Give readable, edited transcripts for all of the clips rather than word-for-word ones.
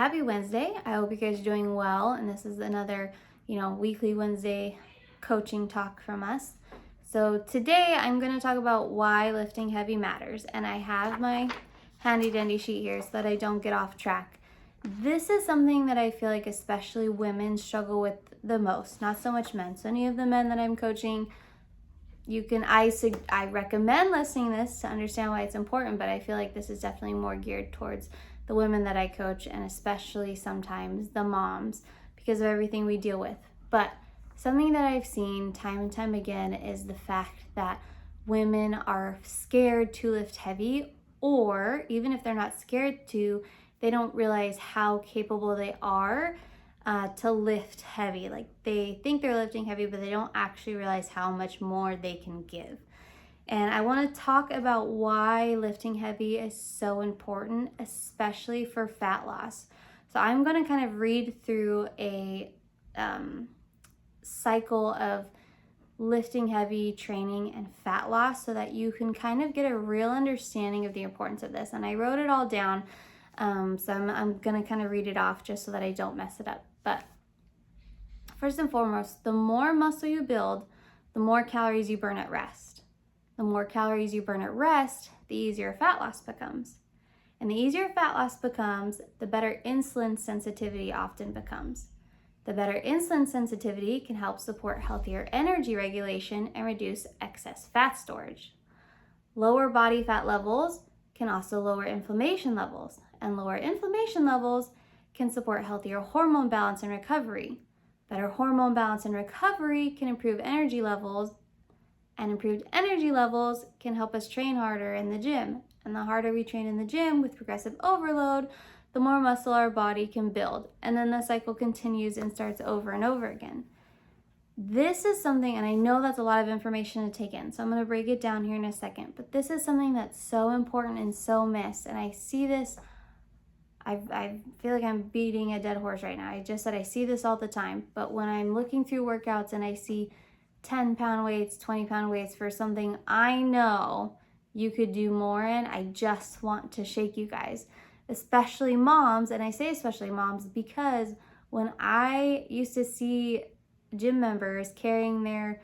happy Wednesday. I hope you guys are doing well, and this is another, weekly Wednesday coaching talk from us. So today I'm going to talk about why lifting heavy matters, and I have my handy dandy sheet here so that I don't get off track. This is something that I feel like especially women struggle with the most, not so much men. So any of the men that I'm coaching, I recommend listening to this to understand why it's important, but I feel like this is definitely more geared towards the women that I coach, and especially sometimes the moms, because of everything we deal with. But something that I've seen time and time again is the fact that women are scared to lift heavy, or even if they're not scared to, they don't realize how capable they are to lift heavy. Like they think they're lifting heavy, but they don't actually realize how much more they can give. And I want to talk about why lifting heavy is so important, especially for fat loss. So I'm going to kind of read through a cycle of lifting heavy, training, and fat loss so that you can kind of get a real understanding of the importance of this. And I wrote it all down, so I'm going to kind of read it off just so that I don't mess it up. But first and foremost, the more muscle you build, the more calories you burn at rest. The more calories you burn at rest, the easier fat loss becomes. And the easier fat loss becomes, the better insulin sensitivity often becomes. The better insulin sensitivity can help support healthier energy regulation and reduce excess fat storage. Lower body fat levels can also lower inflammation levels, and lower inflammation levels can support healthier hormone balance and recovery. Better hormone balance and recovery can improve energy levels, and improved energy levels can help us train harder in the gym. And the harder we train in the gym with progressive overload, the more muscle our body can build. And then the cycle continues and starts over and over again. This is something, and I know that's a lot of information to take in, so I'm going to break it down here in a second. But this is something that's so important and so missed. And I see this, I feel like I'm beating a dead horse right now. I just said I see this all the time. But when I'm looking through workouts and I see 10-pound weights, 20-pound weights for something I know you could do more in, I just want to shake you guys, especially moms. And I say especially moms because when I used to see gym members carrying their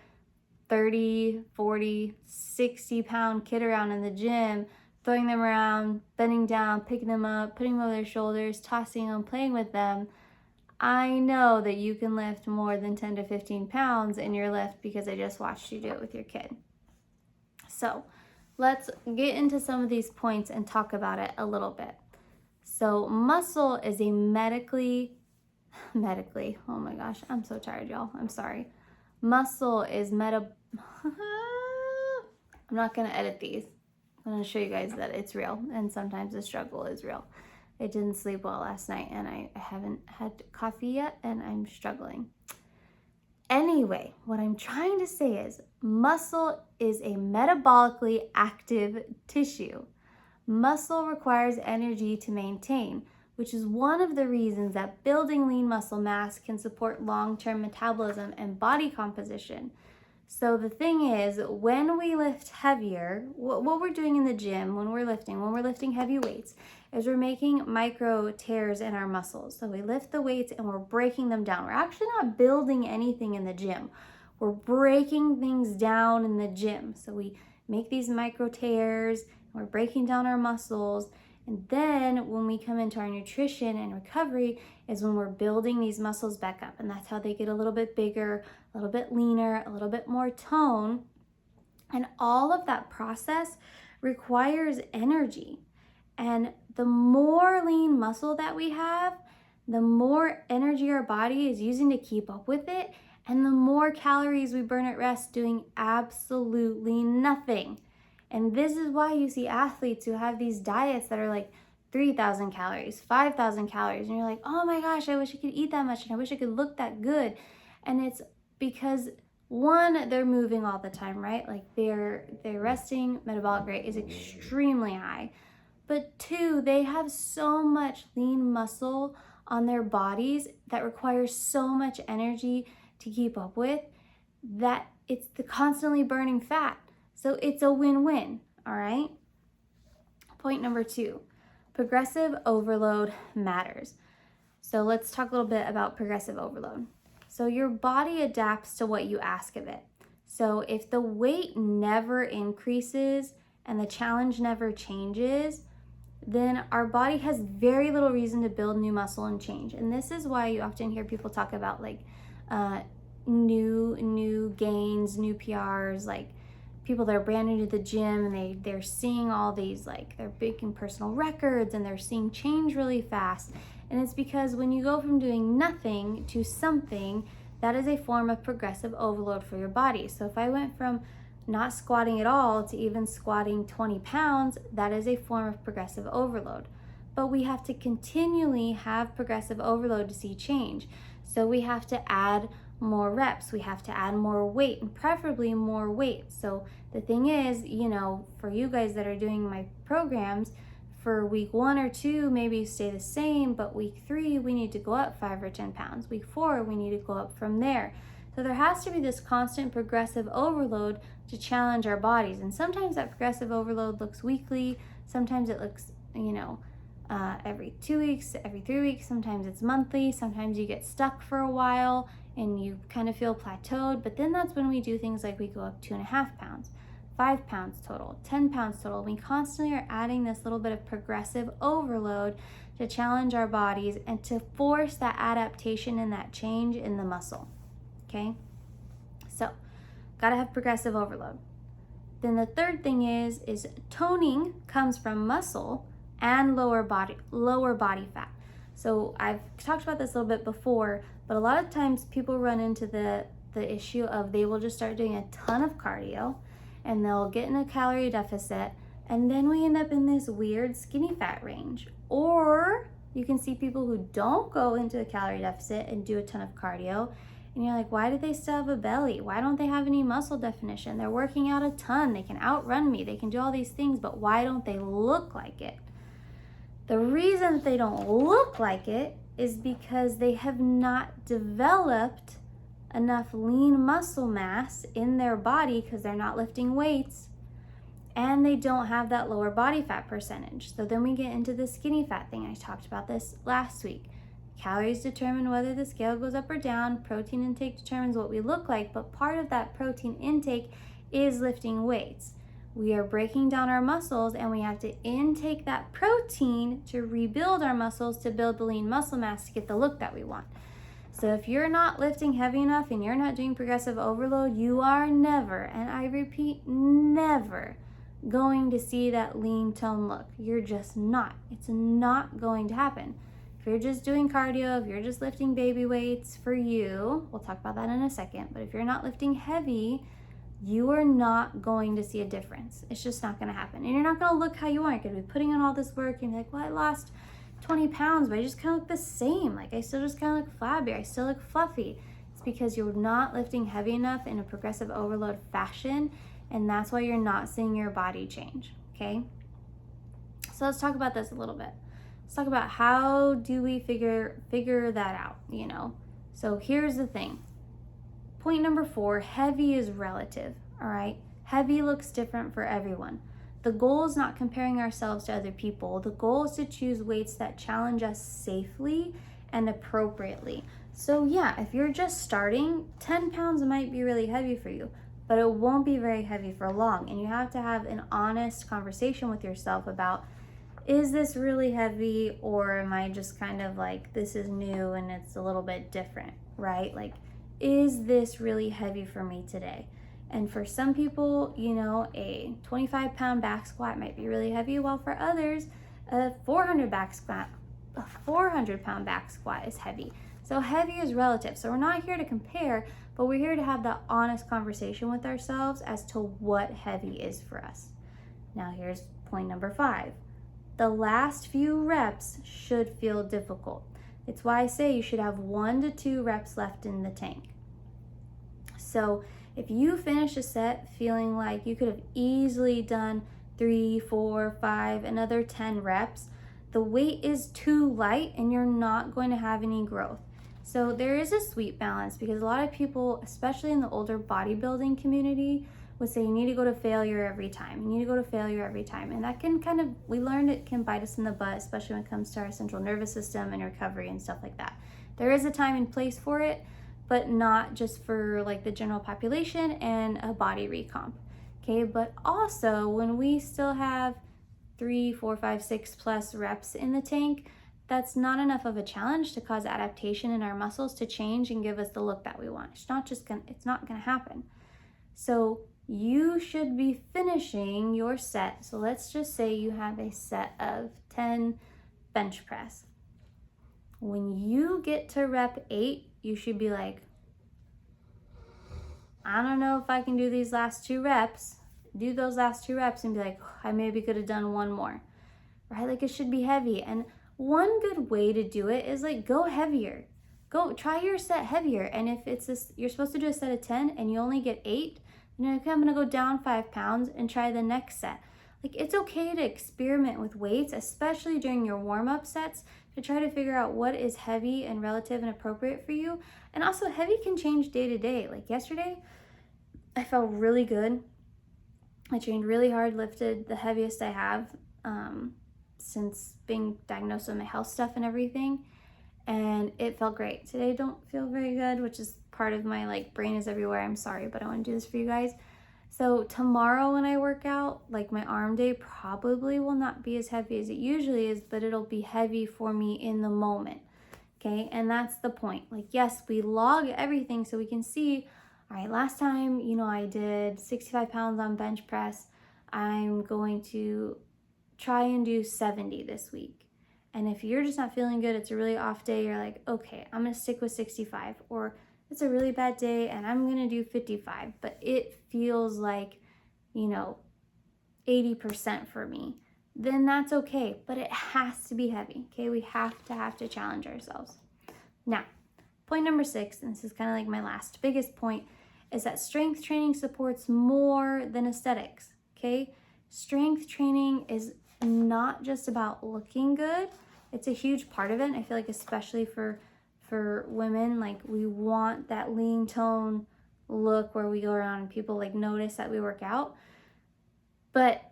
30, 40, 60-pound kid around in the gym, throwing them around, bending down, picking them up, putting them over their shoulders, tossing them, playing with them, I know that you can lift more than 10 to 15 pounds in your lift because I just watched you do it with your kid. So let's get into some of these points and talk about it a little bit. So muscle is a medically, oh my gosh, I'm so tired, y'all. I'm sorry. Muscle is I'm not going to edit these. I'm going to show you guys that it's real, and sometimes the struggle is real. I didn't sleep well last night, and I haven't had coffee yet, and I'm struggling. Anyway, what I'm trying to say is muscle is a metabolically active tissue. Muscle requires energy to maintain, which is one of the reasons that building lean muscle mass can support long-term metabolism and body composition. So the thing is, when we lift heavier, what we're doing in the gym when we're lifting heavy weights, is we're making micro tears in our muscles. So we lift the weights and we're breaking them down. We're actually not building anything in the gym. We're breaking things down in the gym. So we make these micro tears, and we're breaking down our muscles. And then when we come into our nutrition and recovery is when we're building these muscles back up. And that's how they get a little bit bigger, a little bit leaner, a little bit more tone. And all of that process requires energy. And the more lean muscle that we have, the more energy our body is using to keep up with it, and the more calories we burn at rest doing absolutely nothing. And this is why you see athletes who have these diets that are like 3,000 calories, 5,000 calories, and you're like, oh my gosh, I wish I could eat that much, and I wish I could look that good. And it's because one, they're moving all the time, right? Like their resting metabolic rate is extremely high. But two, they have so much lean muscle on their bodies that requires so much energy to keep up with that it's the constantly burning fat. So it's a win-win, all right? Point number 2, progressive overload matters. So let's talk a little bit about progressive overload. So your body adapts to what you ask of it. So if the weight never increases and the challenge never changes, then our body has very little reason to build new muscle and change. And this is why you often hear people talk about like new gains, new PRs, like people that are brand new to the gym and they're seeing all these, like they're breaking personal records and they're seeing change really fast. And it's because when you go from doing nothing to something, that is a form of progressive overload for your body. So if I went from not squatting at all to even squatting 20 pounds, that is a form of progressive overload. But we have to continually have progressive overload to see change. So we have to add more reps, we have to add more weight, and preferably more weight. So the thing is, for you guys that are doing my programs, for week 1 or 2, maybe stay the same, but week 3, we need to go up 5 or 10 pounds. Week 4, we need to go up from there. So there has to be this constant progressive overload to challenge our bodies. And sometimes that progressive overload looks weekly. Sometimes it looks, every 2 weeks, every 3 weeks. Sometimes it's monthly. Sometimes you get stuck for a while and you kind of feel plateaued. But then that's when we do things like we go up 2.5 pounds, 5 pounds total, 10 pounds total. We constantly are adding this little bit of progressive overload to challenge our bodies and to force that adaptation and that change in the muscle. Okay, so gotta have progressive overload. Then the third thing is toning comes from muscle and lower body fat. So I've talked about this a little bit before, but a lot of times people run into the issue of they will just start doing a ton of cardio and they'll get in a calorie deficit, and then we end up in this weird skinny fat range. Or you can see people who don't go into a calorie deficit and do a ton of cardio, and you're like, why do they still have a belly? Why don't they have any muscle definition? They're working out a ton. They can outrun me. They can do all these things, but why don't they look like it? The reason that they don't look like it is because they have not developed enough lean muscle mass in their body because they're not lifting weights, and they don't have that lower body fat percentage. So then we get into the skinny fat thing. I talked about this last week. Calories determine whether the scale goes up or down. Protein intake determines what we look like, but part of that protein intake is lifting weights. We are breaking down our muscles and we have to intake that protein to rebuild our muscles, to build the lean muscle mass to get the look that we want. So if you're not lifting heavy enough and you're not doing progressive overload, you are never, and I repeat, never going to see that lean tone look. You're just not. It's not going to happen. If you're just doing cardio, if you're just lifting baby weights for you, we'll talk about that in a second, but if you're not lifting heavy, you are not going to see a difference. It's just not going to happen. And you're not going to look how you want. You're going to be putting in all this work and be like, well, I lost 20 pounds, but I just kind of look the same. Like I still just kind of look flabby. I still look fluffy. It's because you're not lifting heavy enough in a progressive overload fashion, and that's why you're not seeing your body change, okay? So let's talk about this a little bit. Let's talk about how do we figure that out, So here's the thing. Point number 4, heavy is relative, all right? Heavy looks different for everyone. The goal is not comparing ourselves to other people. The goal is to choose weights that challenge us safely and appropriately. So yeah, if you're just starting, 10 pounds might be really heavy for you, but it won't be very heavy for long. And you have to have an honest conversation with yourself about, is this really heavy, or am I just kind of like, this is new and it's a little bit different, right? Like, is this really heavy for me today? And for some people, a 25-pound back squat might be really heavy, while for others, a 400-pound back squat is heavy. So heavy is relative. So we're not here to compare, but we're here to have that honest conversation with ourselves as to what heavy is for us. Now here's point number 5. The last few reps should feel difficult. It's why I say you should have 1 to 2 reps left in the tank. So if you finish a set feeling like you could have easily done 3, 4, 5, another 10 reps, the weight is too light and you're not going to have any growth. So there is a sweet balance, because a lot of people, especially in the older bodybuilding community, would say you need to go to failure every time. You need to go to failure every time. And that can kind of, we learned it can bite us in the butt, especially when it comes to our central nervous system and recovery and stuff like that. There is a time and place for it, but not just for like the general population and a body recomp. Okay, but also when we still have 3, 4, 5, 6 plus reps in the tank, that's not enough of a challenge to cause adaptation in our muscles to change and give us the look that we want. It's not gonna happen. So you should be finishing your set. So let's just say you have a set of 10 bench press. When you get to rep 8, you should be like, I don't know if I can do these last 2 reps. Do those last 2 reps and be like, I maybe could have done 1 more, right? Like it should be heavy. And one good way to do it is like go heavier. Go try your set heavier. And if it's this, you're supposed to do a set of 10 and you only get 8, then you're like, okay, I'm gonna go down 5 pounds and try the next set. Like it's okay to experiment with weights, especially during your warm-up sets, to try to figure out what is heavy and relative and appropriate for you. And also heavy can change day to day. Like yesterday, I felt really good. I trained really hard, lifted the heaviest I have since being diagnosed with my health stuff and everything, and it felt great. Today don't feel very good, which is part of my like brain is everywhere. I'm sorry, but I want to do this for you guys. So tomorrow when I work out, like my arm day probably will not be as heavy as it usually is, but it'll be heavy for me in the moment. Okay, and that's the point. Like yes, we log everything so we can see, all right, last time, I did 65 pounds on bench press. I'm going to try and do 70 this week. And if you're just not feeling good, it's a really off day, you're like, okay, I'm gonna stick with 65. Or it's a really bad day and I'm gonna do 55, but it feels like, 80% for me. Then that's okay, but it has to be heavy, okay? We have to challenge ourselves. Now, point number 6, and this is kind of like my last biggest point, is that strength training supports more than aesthetics, okay? Strength training is not just about looking good. It's a huge part of it. I feel like especially for women, like we want that lean tone look where we go around and people like notice that we work out. But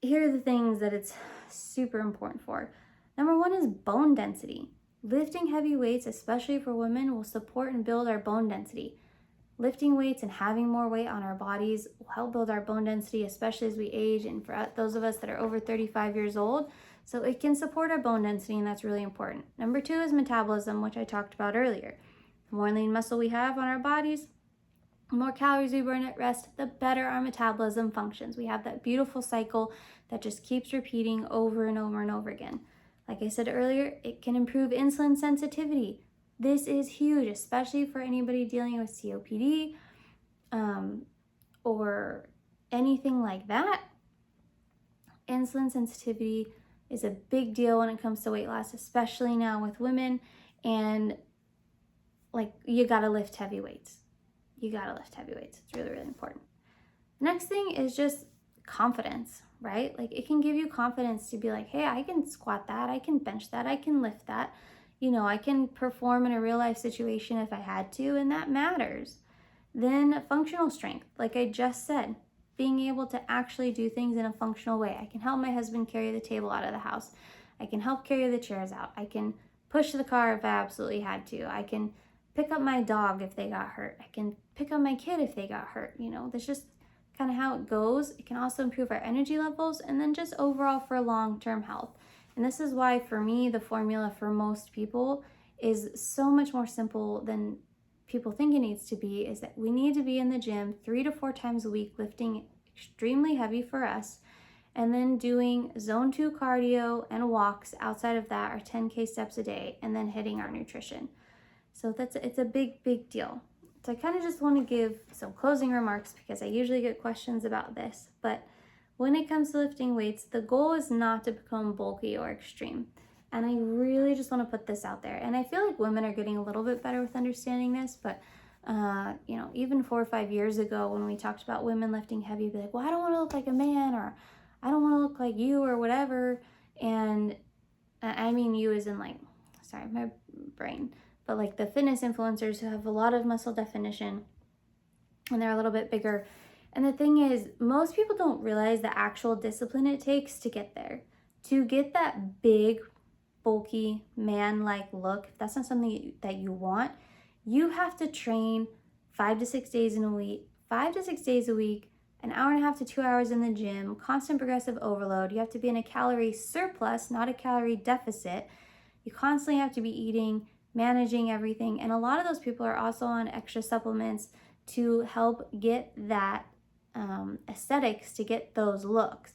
here are the things that it's super important for. Number 1 is bone density. Lifting heavy weights, especially for women, will support and build our bone density. Lifting weights and having more weight on our bodies will help build our bone density, especially as we age and for those of us that are over 35 years old. So it can support our bone density, and that's really important. Number 2 is metabolism, which I talked about earlier. The more lean muscle we have on our bodies, the more calories we burn at rest, the better our metabolism functions. We have that beautiful cycle that just keeps repeating over and over and over again. Like I said earlier, it can improve insulin sensitivity. This is huge, especially for anybody dealing with COPD or anything like that. Insulin sensitivity is a big deal when it comes to weight loss, especially now with women. And like, you gotta lift heavy weights. It's really, really important. Next thing is just confidence, right? Like it can give you confidence to be like, hey, I can squat that, I can bench that, I can lift that. I can perform in a real life situation if I had to, and that matters. Then functional strength, like I just said, being able to actually do things in a functional way. I can help my husband carry the table out of the house. I can help carry the chairs out. I can push the car if I absolutely had to. I can pick up my dog if they got hurt. I can pick up my kid if they got hurt. That's just kind of how it goes. It can also improve our energy levels and then just overall for long-term health. And this is why for me, the formula for most people is so much more simple than people think it needs to be, is that we need to be in the gym 3 to 4 times a week, lifting extremely heavy for us, and then doing zone 2 cardio and walks outside of that, or 10K steps a day, and then hitting our nutrition. So it's a big deal. So I kind of just want to give some closing remarks because I usually get questions about this, but when it comes to lifting weights, the goal is not to become bulky or extreme. And I really just want to put this out there. And I feel like women are getting a little bit better with understanding this, but even 4 or 5 years ago when we talked about women lifting heavy, you'd be like, well, I don't want to look like a man, or I don't want to look like you, or whatever. And I mean you as in like, sorry, my brain, but like the fitness influencers who have a lot of muscle definition and they're a little bit bigger. And the thing is, most people don't realize the actual discipline it takes to get there. To get that big, bulky, man-like look, if that's not something that you want, you have to train 5 to 6 days in a week, 5 to 6 days a week, an hour and a half to 2 hours in the gym, constant progressive overload. You have to be in a calorie surplus, not a calorie deficit. You constantly have to be eating, managing everything. And a lot of those people are also on extra supplements to help get that aesthetics, to get those looks.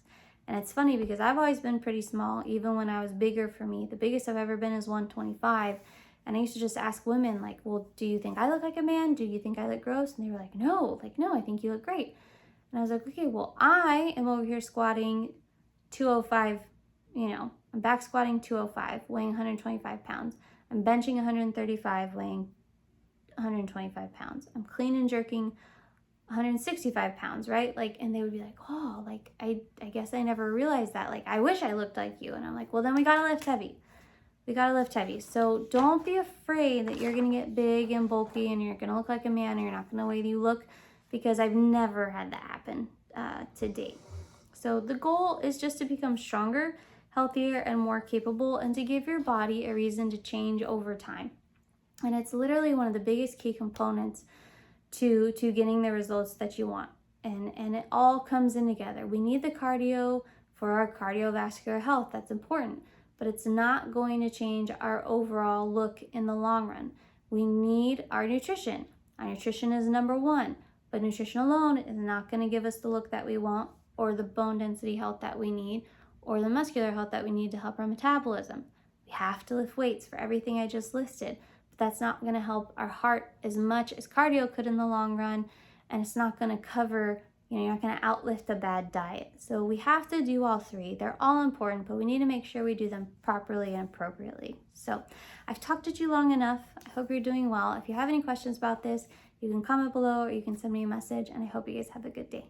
And it's funny because I've always been pretty small, even when I was bigger for me. The biggest I've ever been is 125. And I used to just ask women, like, well, do you think I look like a man? Do you think I look gross? And they were like, no, I think you look great. And I was like, okay, well, I am over here squatting 205, I'm back squatting 205, weighing 125 pounds. I'm benching 135, weighing 125 pounds. I'm clean and jerking 165 pounds, right? Like, and they would be like, oh, like, I guess I never realized that. Like, I wish I looked like you. And I'm like, well, then we gotta lift heavy. So don't be afraid that you're gonna get big and bulky and you're gonna look like a man or you're not gonna the way you look, because I've never had that happen to date. So the goal is just to become stronger, healthier, and more capable, and to give your body a reason to change over time. And it's literally one of the biggest key components to getting the results that you want. And it all comes in together. We need the cardio for our cardiovascular health. That's important. But it's not going to change our overall look in the long run. We need our nutrition. Our nutrition is number one. But nutrition alone is not going to give us the look that we want, or the bone density health that we need, or the muscular health that we need to help our metabolism. We have to lift weights for everything I just listed. That's not going to help our heart as much as cardio could in the long run, and it's not going to cover, you're not going to outlift a bad diet. So we have to do all three. They're all important, but we need to make sure we do them properly and appropriately. So I've talked to you long enough. I hope you're doing well. If you have any questions about this, you can comment below or you can send me a message, and I hope you guys have a good day.